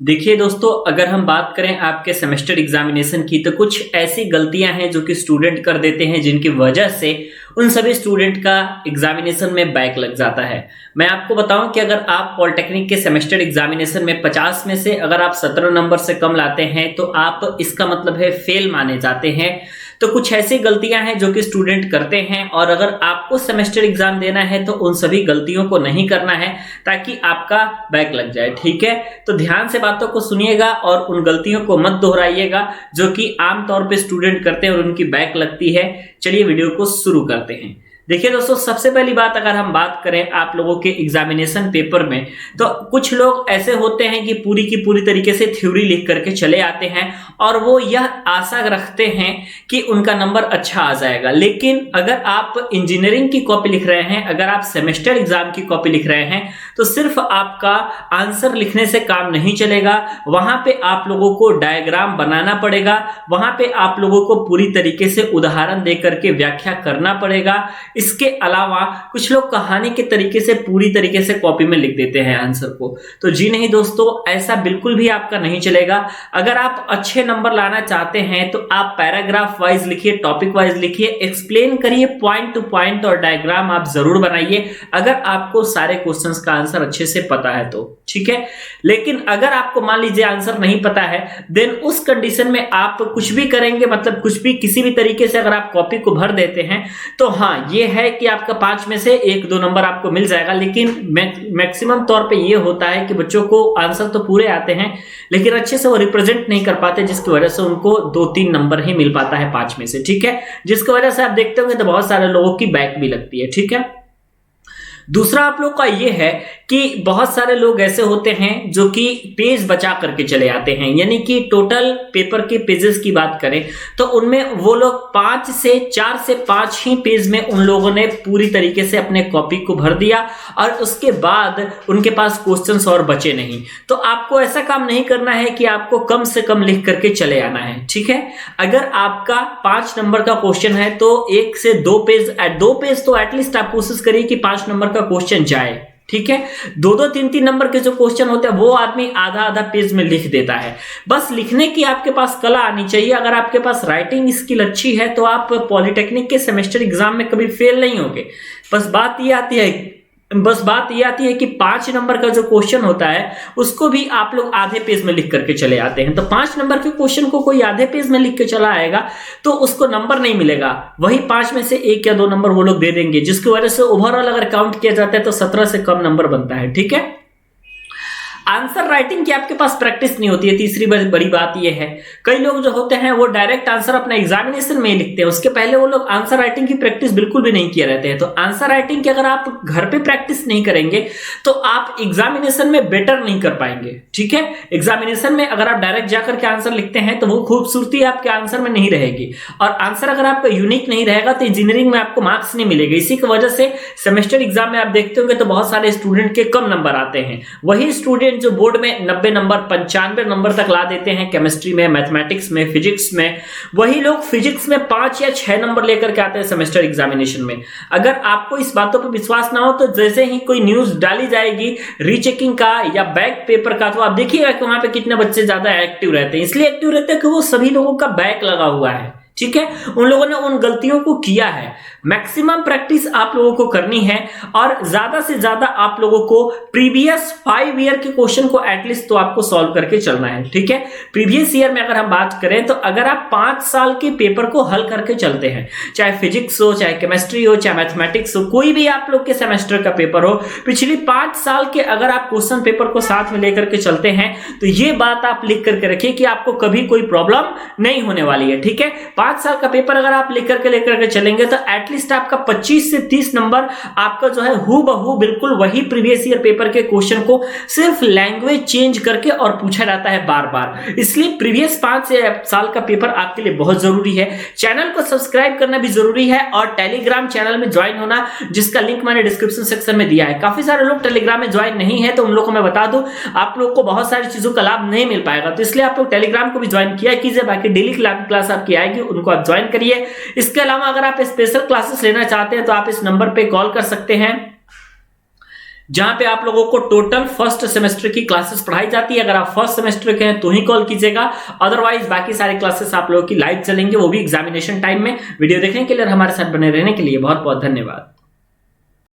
देखिए दोस्तों, अगर हम बात करें आपके सेमेस्टर एग्जामिनेशन की तो कुछ ऐसी गलतियां हैं जो कि स्टूडेंट कर देते हैं जिनकी वजह से उन सभी स्टूडेंट का एग्जामिनेशन में बैक लग जाता है। मैं आपको बताऊं कि अगर आप पॉलिटेक्निक के सेमेस्टर एग्जामिनेशन में 50 में से अगर आप 17 नंबर से कम लाते हैं तो आप इसका मतलब है फेल माने जाते हैं। तो कुछ ऐसी गलतियां हैं जो कि स्टूडेंट करते हैं और अगर आपको सेमेस्टर एग्जाम देना है तो उन सभी गलतियों को नहीं करना है ताकि आपका बैक लग जाए। ठीक है, तो ध्यान से बातों को सुनिएगा और उन गलतियों को मत दोहराइएगा जो कि आमतौर पे स्टूडेंट करते हैं और उनकी बैक लगती है। चलिए वीडियो को शुरू करते हैं। देखिए दोस्तों, सबसे पहली बात अगर हम बात करें आप लोगों के एग्जामिनेशन पेपर में, तो कुछ लोग ऐसे होते हैं कि पूरी की पूरी तरीके से थ्योरी लिख करके चले आते हैं और वो यह आशा रखते हैं कि उनका नंबर अच्छा आ जाएगा। लेकिन अगर आप इंजीनियरिंग की कॉपी लिख रहे हैं, अगर आप सेमेस्टर एग्जाम की कॉपी लिख रहे हैं, तो सिर्फ आपका आंसर लिखने से काम नहीं चलेगा। वहां पे आप लोगों को डायग्राम बनाना पड़ेगा, वहां पे आप लोगों को पूरी तरीके से उदाहरण दे करके व्याख्या करना पड़ेगा। इसके अलावा कुछ लोग कहानी के तरीके से पूरी तरीके से कॉपी में लिख देते हैं आंसर को। तो जी नहीं दोस्तों, ऐसा बिल्कुल भी आपका नहीं चलेगा। अगर आप अच्छे नंबर लाना चाहते हैं तो आप पैराग्राफ वाइज लिखिए, टॉपिक वाइज लिखिए, एक्सप्लेन करिए पॉइंट टू पॉइंट और डायग्राम आप जरूर बनाइए अगर आपको सारे क्वेश्चंस का आंसर अच्छे से पता है तो। ठीक है, लेकिन अगर आपको मान लीजिए आंसर नहीं पता है, देन उस कंडीशन में आप कुछ भी करेंगे, मतलब कुछ भी किसी भी तरीके से अगर आप कॉपी को भर देते हैं तो हाँ, ये है कि आपका 5 में से 1-2 नंबर आपको मिल जाएगा। लेकिन मैक्सिमम तौर पे ये होता है कि बच्चों को आंसर तो पूरे आते हैं लेकिन अच्छे से वो रिप्रेजेंट नहीं कर पाते, जिसकी वजह से उनको 2-3 नंबर ही मिल पाता है 5 में से। ठीक है, जिसकी वजह से आप देखते होंगे तो बहुत सारे लोगों की बैक भी लगती है। ठीक है, दूसरा आप लोग का ये है कि बहुत सारे लोग ऐसे होते हैं जो कि पेज बचा करके चले आते हैं, यानी कि टोटल पेपर के पेजेस की बात करें तो उनमें वो लोग 4 से 5 ही पेज में उन लोगों ने पूरी तरीके से अपने कॉपी को भर दिया और उसके बाद उनके पास क्वेश्चंस और बचे नहीं। तो आपको ऐसा काम नहीं करना है कि आपको कम से कम लिख करके चले आना है। ठीक है, अगर आपका 5 नंबर का क्वेश्चन है तो 1 से 2 पेज तो एटलीस्ट आप कोशिश करिए कि 5 नंबर का क्वेश्चन जाए। ठीक है, 2-2, 3-3 नंबर के जो क्वेश्चन होते हैं वो आदमी आधा पेज में लिख देता है। बस लिखने की आपके पास कला आनी चाहिए। अगर आपके पास राइटिंग स्किल अच्छी है तो आप पॉलिटेक्निक के सेमेस्टर एग्जाम में कभी फेल नहीं होगे। बस बात ये आती है कि 5 नंबर का जो क्वेश्चन होता है उसको भी आप लोग आधे पेज में लिख करके चले आते हैं। तो 5 नंबर के क्वेश्चन को कोई आधे पेज में लिख के चला आएगा तो उसको नंबर नहीं मिलेगा, वही 5 में से 1 या 2 नंबर वो लोग दे देंगे, जिसकी वजह से ओवरऑल अगर काउंट किया जाता है तो 17 से कम नंबर बनता है। ठीक है, आंसर राइटिंग की आपके पास प्रैक्टिस नहीं होती है। तीसरी बड़ी बात यह है, कई लोग जो होते हैं वो डायरेक्ट आंसर अपना एग्जामिनेशन में ही लिखते हैं, उसके पहले वो लोग आंसर राइटिंग की प्रैक्टिस बिल्कुल भी नहीं किए रहते हैं। तो आंसर राइटिंग की अगर आप घर पे प्रैक्टिस नहीं करेंगे तो आप एग्जामिनेशन में बेटर नहीं कर पाएंगे। ठीक है, एग्जामिनेशन में अगर आप डायरेक्ट जाकर के आंसर लिखते हैं तो वो खूबसूरती आपके आंसर में नहीं रहेगी और आंसर अगर आपका यूनिक नहीं रहेगा तो इंजीनियरिंग में आपको मार्क्स नहीं मिलेगा। इसी की वजह से सेमेस्टर एग्जाम में आप देखते होंगे तो बहुत सारे स्टूडेंट के कम नंबर आते हैं। वही स्टूडेंट जो बोर्ड में 90 नंबर 95 नंबर तक ला देते हैं केमिस्ट्री में, मैथमेटिक्स में, फिजिक्स में, वही लोग फिजिक्स में 5 या 6 नंबर लेकर के आते हैं सेमेस्टर एग्जामिनेशन में। अगर आपको इस बातों पर विश्वास ना हो तो जैसे ही कोई न्यूज डाली जाएगी रीचेकिंग का या बैक पेपर का तो आप देखिएगा कि वहां पे कितने बच्चे ज्यादा एक्टिव रहते हैं। इसलिए एक्टिव रहते हैं कि वो सभी लोगों का बैक लगा हुआ है। ठीक है, उन लोगों ने उन गलतियों को किया है। मैक्सिमम प्रैक्टिस आप लोगों को करनी है और ज्यादा से ज्यादा आप लोगों को प्रीवियस 5 ईयर के क्वेश्चन को एटलीस्ट तो आपको सॉल्व करके चलना है। ठीक है, प्रीवियस ईयर में अगर हम बात करें तो अगर आप 5 साल के पेपर को हल करके चलते हैं, चाहे फिजिक्स हो, चाहे केमिस्ट्री हो, चाहे मैथमेटिक्स हो, कोई भी आप लोग के सेमेस्टर का पेपर हो, पिछली 5 साल के अगर आप क्वेश्चन पेपर को साथ में लेकर के चलते हैं तो ये बात आप लिख करके रखिए कि आपको कभी कोई प्रॉब्लम नहीं होने वाली है। ठीक है, 5 साल का पेपर अगर आप लेकर के चलेंगे तो एटलीस्ट आपका 25 से 30 नंबर आपका जो है हूबहू बिल्कुल वही प्रीवियस ईयर पेपर के क्वेश्चन को सिर्फ लैंग्वेज चेंज करके और पूछा जाता है बार बार। इसलिए प्रीवियस 5 साल का पेपर आपके लिए बहुत जरूरी है। चैनल को सब्सक्राइब करना भी जरूरी है और टेलीग्राम चैनल में ज्वाइन होना, जिसका लिंक मैंने डिस्क्रिप्शन सेक्शन में दिया है। काफी सारे लोग टेलीग्राम में ज्वाइन नहीं है तो उन लोगों को मैं बता दूं, आप लोग को बहुत सारी चीजों का लाभ नहीं मिल पाएगा, तो इसलिए आप लोग टेलीग्राम को भी ज्वाइन किया कीजिए। बाकी डेली क्लास आपकी आएगी, उनको आप ज्वाइन करिए। इसके अलावा अगर आप स्पेशल क्लासेस लेना चाहते हैं तो आप इस नंबर पे कॉल कर सकते हैं जहां पे आप लोगों को टोटल फर्स्ट सेमेस्टर की क्लासेस पढ़ाई जाती है। अगर आप फर्स्ट सेमेस्टर के हैं तो ही कॉल कीजिएगा, अदरवाइज बाकी सारी क्लासेस आप लोगों की लाइव चलेंगे, वो भी एग्जामिनेशन टाइम में। वीडियो देखने के लिए और हमारे साथ बने रहने के लिए बहुत बहुत धन्यवाद।